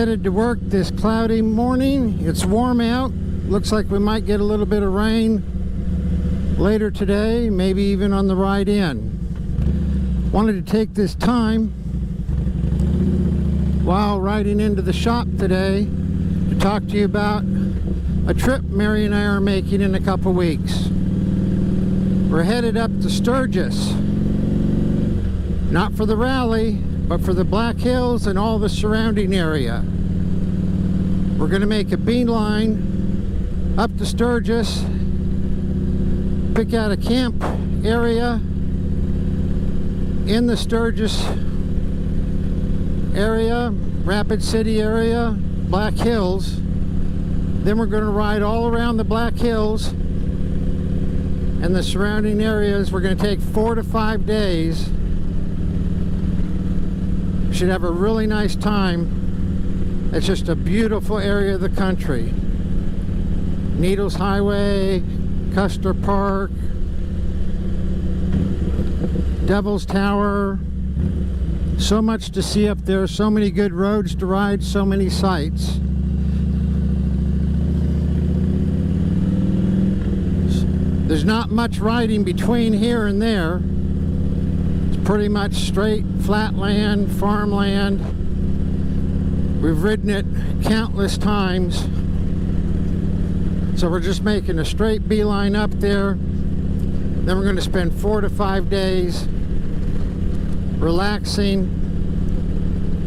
Headed to work this cloudy morning. It's warm out. Looks like we might get a little bit of rain later today, maybe even on the ride in. Wanted to take this time while riding into the shop today to talk to you about a trip Mary and I are making in a couple weeks. We're headed up to Sturgis, not for the rally, but for the Black Hills and all the surrounding area. We're going to make a beeline up to Sturgis, pick out a camp area in the Sturgis area, Rapid City area, Black Hills. Then we're going to ride all around the Black Hills and the surrounding areas. We're going to take 4 to 5 days. Should have a really nice time. It's just a beautiful area of the country. Needles Highway, Custer Park, Devil's Tower. So much to see up there, so many good roads to ride, so many sights. There's not much riding between here and there. Pretty much straight flat land, farmland. We've ridden it countless times. So we're just making a straight beeline up there. Then we're going to spend 4 to 5 days relaxing,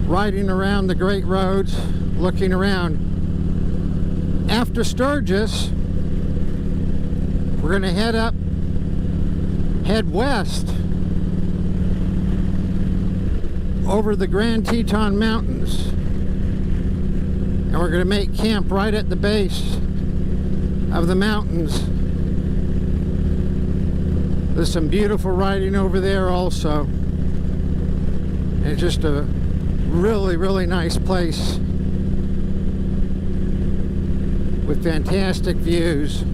riding around the great roads, looking around. After Sturgis, we're going to head west over the Grand Teton Mountains, and we're going to make camp right at the base of the mountains. There's some beautiful riding over there also, and it's just a really nice place with fantastic views.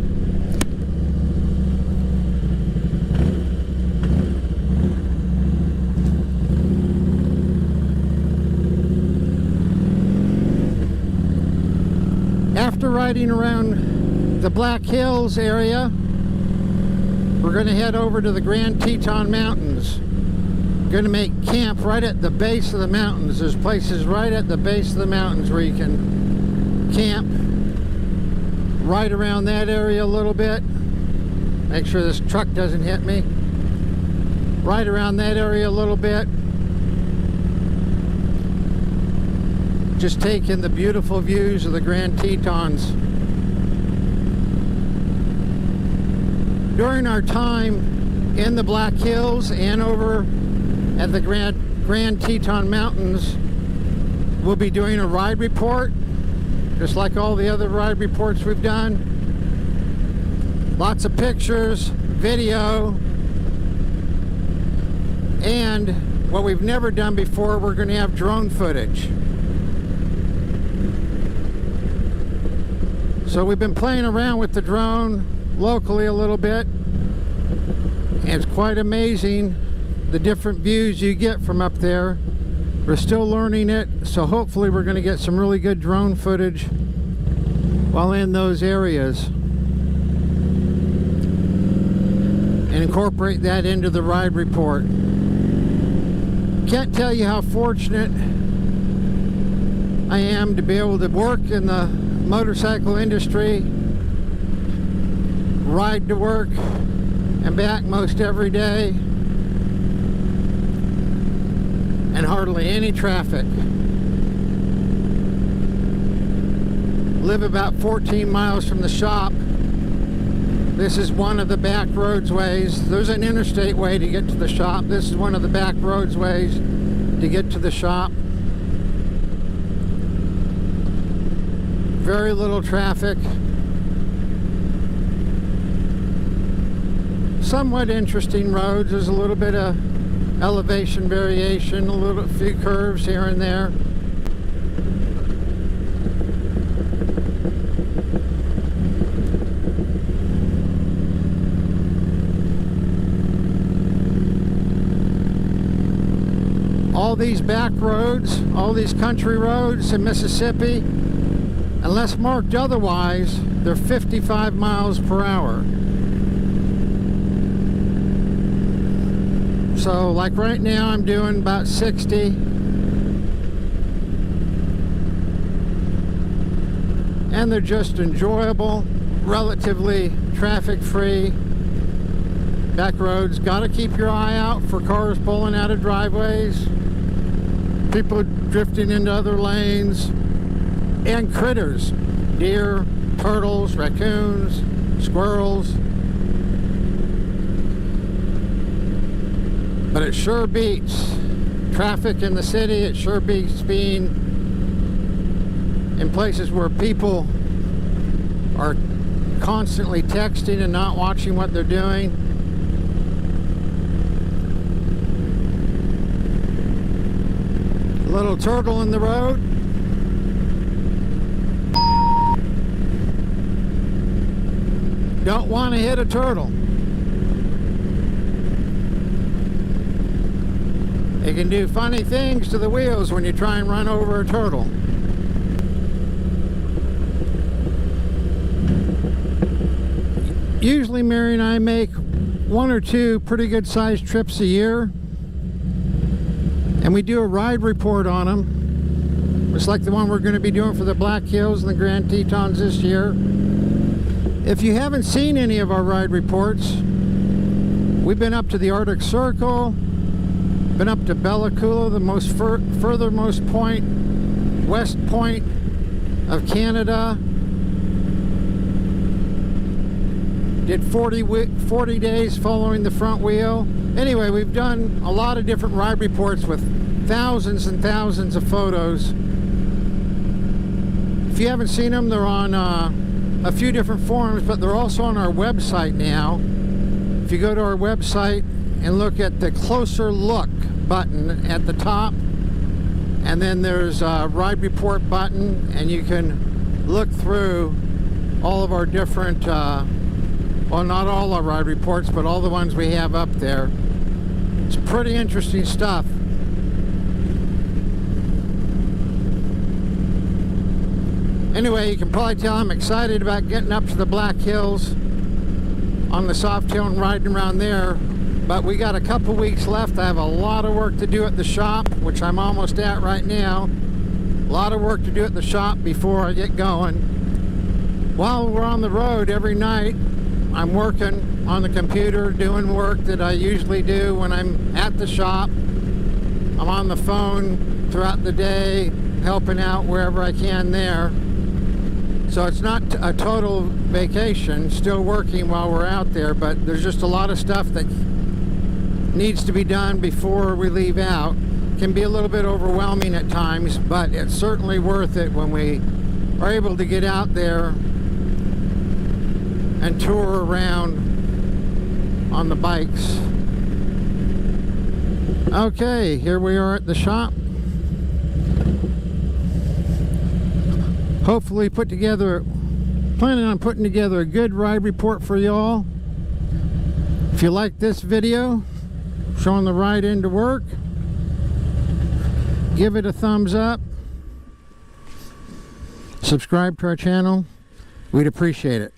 After riding around the Black Hills area, we're going to head over to the Grand Teton Mountains. We're going to make camp right at the base of the mountains. There's places right at the base of the mountains where you can camp. Right around that area a little bit. Make sure this truck doesn't hit me. Right around that area a little bit. Just taking the beautiful views of the Grand Tetons. During our time in the Black Hills and over at the Grand Teton Mountains, we'll be doing a ride report, just like all the other ride reports we've done. Lots of pictures, video, and what we've never done before, we're going to have drone footage. So we've been playing around with the drone locally a little bit, and it's quite amazing the different views you get from up there. We're still learning it, so hopefully we're going to get some really good drone footage while in those areas and incorporate that into the ride report. Can't tell you how fortunate I am to be able to work in the motorcycle industry, ride to work and back most every day, and hardly any traffic. Live about 14 miles from the shop. This is one of the back roadways. There's an interstate way to get to the shop. This is one of the back roadways to get to the shop. Very little traffic. Somewhat interesting roads. There's a little bit of elevation variation, a few curves here and there. these back roads, all these country roads in Mississippi, unless marked otherwise, they're 55 miles per hour. So like right now I'm doing about 60. And they're just enjoyable, relatively traffic-free back roads. Got to keep your eye out for cars pulling out of driveways, people drifting into other lanes, and critters, deer, turtles, raccoons, squirrels. But it sure beats traffic in the city. It sure beats being in places where people are constantly texting and not watching what they're doing. Little turtle in the road. Don't want to hit a turtle. It can do funny things to the wheels when you try and run over a turtle. Usually Mary and I make 1 or 2 pretty good sized trips a year, and we do a ride report on them, just like the one we're going to be doing for the Black Hills and the Grand Tetons this year. If you haven't seen any of our ride reports, we've been up to the Arctic Circle, been up to Bella Coola, the most furthermost point, west point of Canada. Did 40 days following the front wheel. Anyway, we've done a lot of different ride reports with thousands and thousands of photos. If you haven't seen them, they're on a few different forums, but they're also on our website now. If you go to our website and look at the closer look button at the top, and then there's a ride report button, and you can look through all of our different well, not all our ride reports, but all the ones we have up there. It's pretty interesting stuff. Anyway, you can probably tell I'm excited about getting up to the Black Hills on the Softail and riding around there. But we got a couple weeks left. I have a lot of work to do at the shop, which I'm almost at right now. A lot of work to do at the shop before I get going. While we're on the road every night, I'm working on the computer, doing work that I usually do when I'm at the shop. I'm on the phone throughout the day, helping out wherever I can there. So it's not a total vacation, still working while we're out there, but there's just a lot of stuff that needs to be done before we leave out. It can be a little bit overwhelming at times, but it's certainly worth it when we are able to get out there and tour around on the bikes. Okay, here we are at the shop. Hopefully planning on putting together a good ride report for y'all. If you like this video showing the ride into work, give it a thumbs up. Subscribe to our channel. We'd appreciate it.